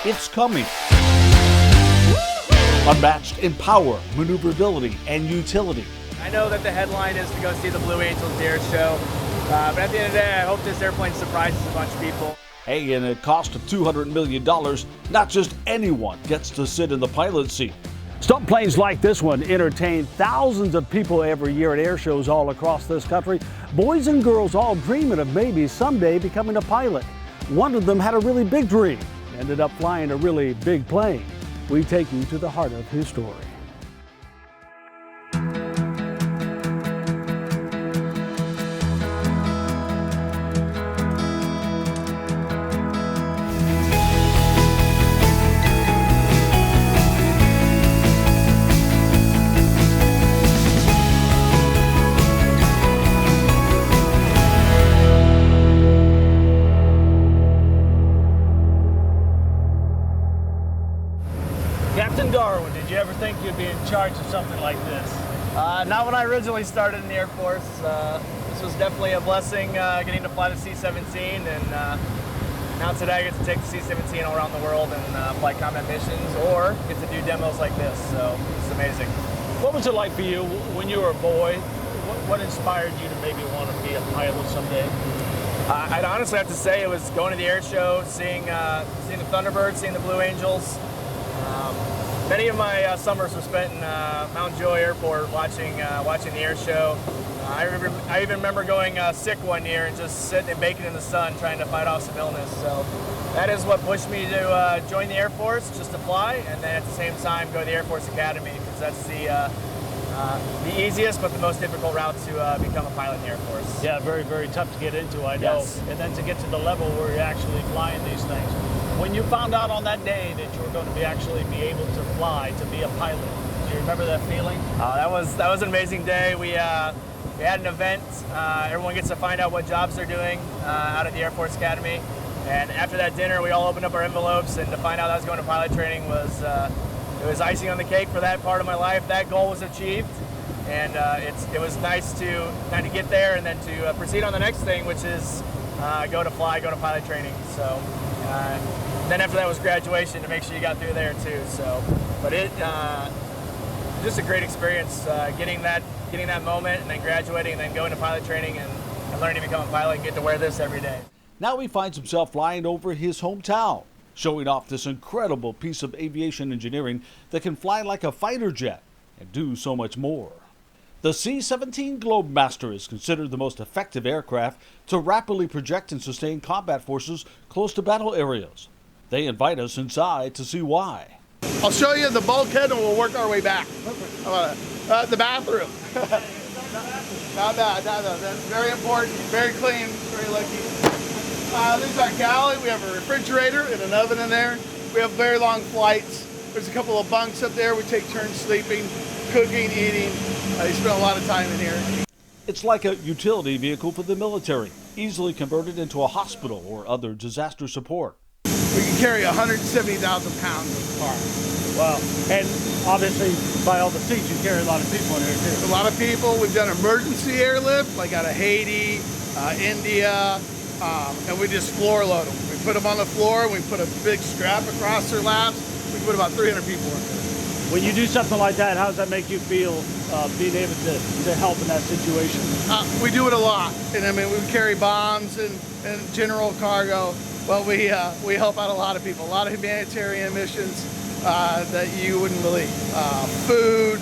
It's coming. Unmatched in power, maneuverability, and utility. I know that the headline is to go see the Blue Angels air show, but at the end of the day, I hope this airplane surprises a bunch of people. Hey, and at a cost of $200 million, not just anyone gets to sit in the pilot seat. Stunt planes like this one entertain thousands of people every year at air shows all across this country. Boys and girls all dreaming of maybe someday becoming a pilot. One of them had a really big dream, ended up flying a really big plane. We take you to the heart of his story. Captain Darwin, did you ever think you'd be in charge of something like this? Not when I originally started in the Air Force. This was definitely a blessing getting to fly the C-17, and now today I get to take the C-17 all around the world and fly combat missions or get to do demos like this, so it's amazing. What was it like for you when you were a boy? What inspired you to maybe want to be a pilot someday? I'd honestly have to say it was going to the air show, seeing the Thunderbirds, seeing the Blue Angels. Many of my summers were spent in Mount Joy Airport watching the air show. I even remember going sick one year and just sitting and baking in the sun trying to fight off some illness. So that is what pushed me to join the Air Force, just to fly, and then at the same time go to the Air Force Academy, because that's the easiest but the most difficult route to become a pilot in the Air Force. Yeah, very, very tough to get into, I know. Yes. And then to get to the level where you're actually flying these things. When you found out on that day that you were going to be able to fly, to be a pilot, do you remember that feeling? That was an amazing day. We had an event. Everyone gets to find out what jobs they're doing out at the Air Force Academy. And after that dinner, we all opened up our envelopes, and to find out I was going to pilot training was it was icing on the cake for that part of my life. That goal was achieved, and it was nice to kind of get there and then to proceed on the next thing, which is go to pilot training. So. Then after that was graduation, to make sure you got through there too. So, but just a great experience getting that moment, and then graduating, and then going to pilot training and learning to become a pilot and get to wear this every day. Now he finds himself flying over his hometown, showing off this incredible piece of aviation engineering that can fly like a fighter jet and do so much more. The C-17 Globemaster is considered the most effective aircraft to rapidly project and sustain combat forces close to battle areas. They invite us inside to see why. I'll show you the bulkhead and we'll work our way back. The bathroom. Not bad. That's very important, very clean, very lucky. This is our galley. We have a refrigerator and an oven in there. We have very long flights. There's a couple of bunks up there. We take turns sleeping, cooking, eating. You spend a lot of time in here. It's like a utility vehicle for the military, easily converted into a hospital or other disaster support. We can carry 170,000 pounds of the car. Wow. And obviously, by all the seats, you carry a lot of people in here too. A lot of people. We've done emergency airlift, like out of Haiti, India, and we just floor load them. We put them on the floor, we put a big strap across their laps. We put about 300 people in there. When you do something like that, how does that make you feel, being able to help in that situation? We do it a lot. And I mean, we carry bombs and general cargo. Well, we help out a lot of people, a lot of humanitarian missions that you wouldn't believe. Food,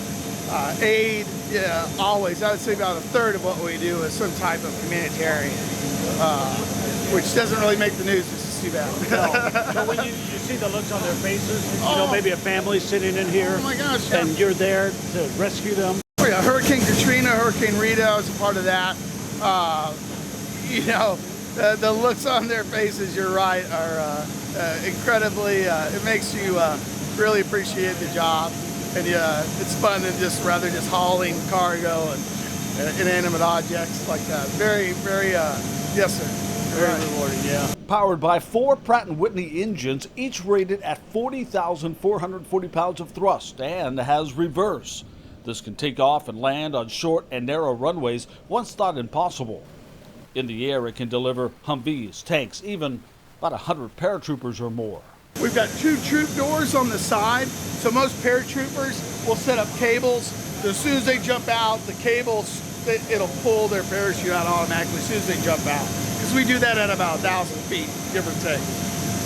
aid, yeah, always. I would say about a third of what we do is some type of humanitarian, which doesn't really make the news. It's just too bad. No. So when you see the looks on their faces, you know, maybe a family sitting in here, oh my gosh, yeah. and you're there to rescue them. Oh yeah, Hurricane Katrina, Hurricane Rita, I was a part of that. The looks on their faces, you're right, are incredibly, it makes you really appreciate the job. And it's fun to just hauling cargo and inanimate objects like that. Very, very, yes sir. Very rewarding, yeah. Powered by 4 Pratt & Whitney engines, each rated at 40,440 pounds of thrust, and has reverse. This can take off and land on short and narrow runways once thought impossible. In the air, it can deliver Humvees, tanks, even about 100 paratroopers or more. We've got 2 troop doors on the side, so most paratroopers will set up cables. So as soon as they jump out, the cables, it'll pull their parachute out automatically as soon as they jump out. Because we do that at about 1,000 feet, give or take.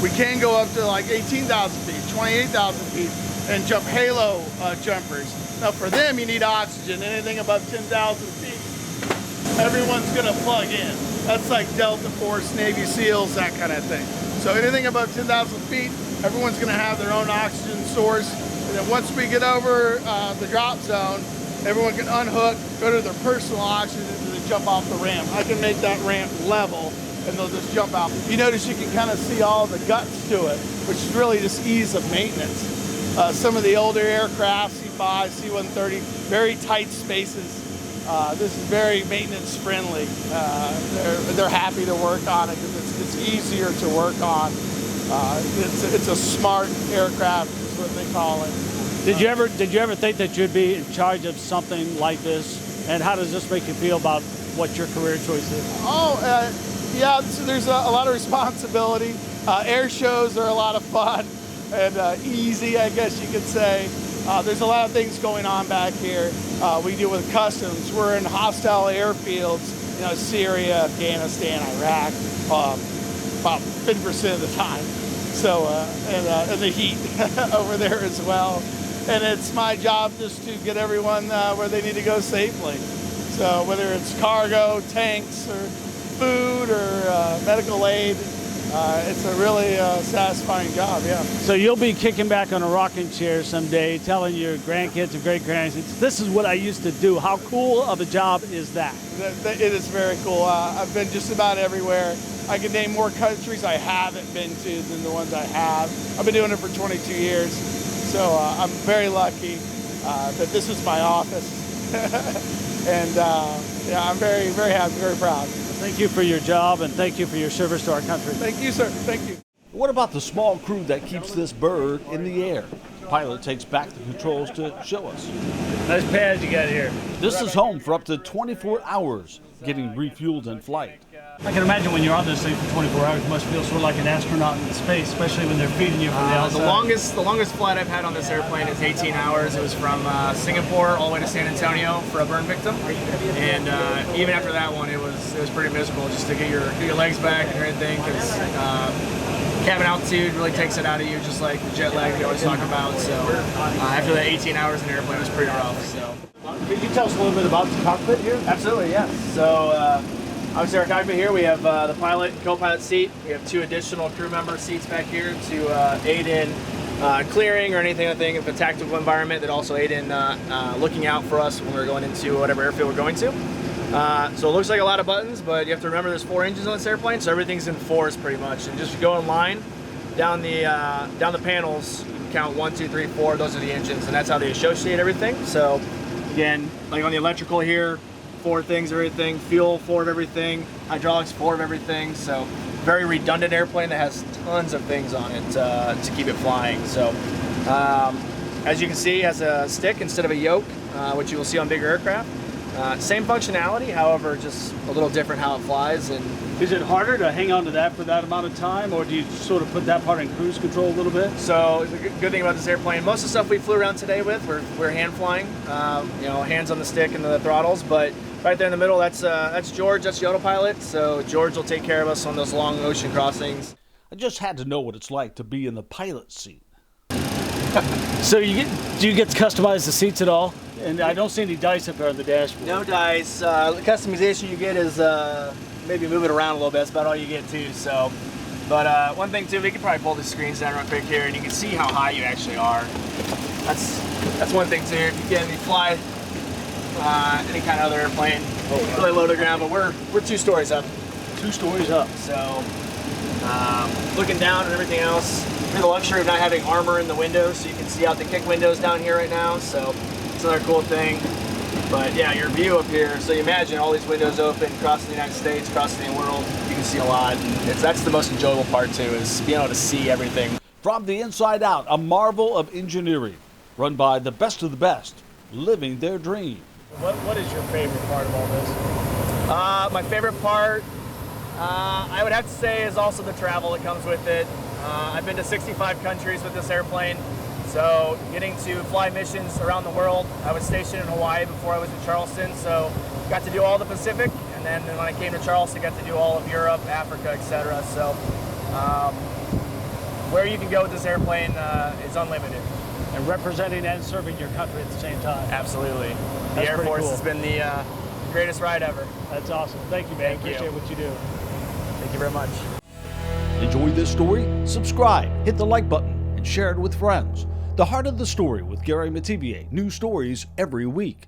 We can go up to like 18,000 feet, 28,000 feet, and jump halo jumpers. Now for them, you need oxygen. Anything above 10,000 feet, everyone's gonna plug in. That's like Delta Force, Navy SEALs, that kind of thing. So anything above 10,000 feet, everyone's gonna have their own oxygen source. And then once we get over the drop zone, everyone can unhook, go to their personal oxygen, and then jump off the ramp. I can make that ramp level, and they'll just jump out. You notice you can kind of see all the guts to it, which is really just ease of maintenance. Some of the older aircraft, C-5, C-130, very tight spaces. This is very maintenance friendly. They're happy to work on it because it's easier to work on. It's a smart aircraft is what they call it. Did you ever think that you'd be in charge of something like this? And how does this make you feel about what your career choice is? Yeah, so there's a lot of responsibility. Air shows are a lot of fun and easy, I guess you could say. There's a lot of things going on back here. We deal with customs. We're in hostile airfields, you know, Syria, Afghanistan, Iraq, about 50% of the time. So, and the heat over there as well. And it's my job just to get everyone where they need to go safely. So whether it's cargo, tanks, or food, or medical aid, it's a really satisfying job, yeah. So you'll be kicking back on a rocking chair someday, telling your grandkids and great-grandkids, this is what I used to do. How cool of a job is that? It is very cool. I've been just about everywhere. I can name more countries I haven't been to than the ones I have. I've been doing it for 22 years, so I'm very lucky that this is my office. And yeah, I'm very, very happy, very proud. Thank you for your job, and thank you for your service to our country. Thank you, sir. Thank you. What about the small crew that keeps this bird in the air? Pilot takes back the controls to show us. Nice pad you got here. This is home for up to 24 hours, getting refueled in flight. I can imagine when you're on this thing for 24 hours, you must feel sort of like an astronaut in space, especially when they're feeding you from the outside. The longest flight I've had on this airplane is 18 hours. It was from Singapore all the way to San Antonio for a burn victim, and even after that one, it was pretty miserable just to get your legs back and everything, because cabin altitude really takes it out of you, just like the jet lag we always talk about. So after that 18 hours in the airplane, it was pretty rough. So could you tell us a little bit about the cockpit here? absolutely, yeah. So. Obviously, our cockpit here, we have the pilot and co-pilot seat. We have 2 additional crew member seats back here to aid in clearing or anything of a tactical environment, that also aid in looking out for us when we're going into whatever airfield we're going to. So it looks like a lot of buttons, but you have to remember there's 4 engines on this airplane, so everything's in 4s pretty much. And just go in line down the panels, you can count 1, 2, 3, 4. Those are the engines, and that's how they associate everything. So again, like on the electrical here, 4 things of everything, fuel 4 of everything, hydraulics 4 of everything. So very redundant airplane that has tons of things on it to keep it flying. So as you can see, it has a stick instead of a yoke, which you will see on bigger aircraft. Same functionality, however, just a little different how it flies. And is it harder to hang on to that for that amount of time, or do you sort of put that part in cruise control a little bit? So the good thing about this airplane, most of the stuff we flew around today with, we're hand flying, you know, hands on the stick and the throttles, but right there in the middle, that's George, that's the autopilot. So George will take care of us on those long ocean crossings. I just had to know what it's like to be in the pilot seat. So do you get to customize the seats at all? And I don't see any dice up there on the dashboard. No dice. The customization you get is maybe move it around a little bit. That's about all you get too. So, but one thing too, we can probably pull the screens down real quick here, and you can see how high you actually are. That's one thing too. If you fly any kind of other airplane, really low to the ground, but we're 2 stories up. 2 stories up. So looking down and everything else. We have the luxury of not having armor in the windows, so you can see out the kick windows down here right now. So it's another cool thing. But yeah, your view up here, so you imagine all these windows open, crossing the United States, crossing the world, you can see a lot. And that's the most enjoyable part too, is being able to see everything. From the inside out, a marvel of engineering, run by the best of the best, living their dream. What is your favorite part of all this? My favorite part, I would have to say, is also the travel that comes with it. I've been to 65 countries with this airplane, so getting to fly missions around the world. I was stationed in Hawaii before I was in Charleston, so got to do all the Pacific, and then when I came to Charleston, got to do all of Europe, Africa, etc. So where you can go with this airplane is unlimited. And representing and serving your country at the same time. Absolutely. The That's Air pretty Force cool. has been the greatest ride ever. That's awesome. Thank you, man. Thank you. Appreciate what you do. Thank you very much. Enjoyed this story? Subscribe, hit the like button, and share it with friends. The Heart of the Story with Gary Metivier. New stories every week.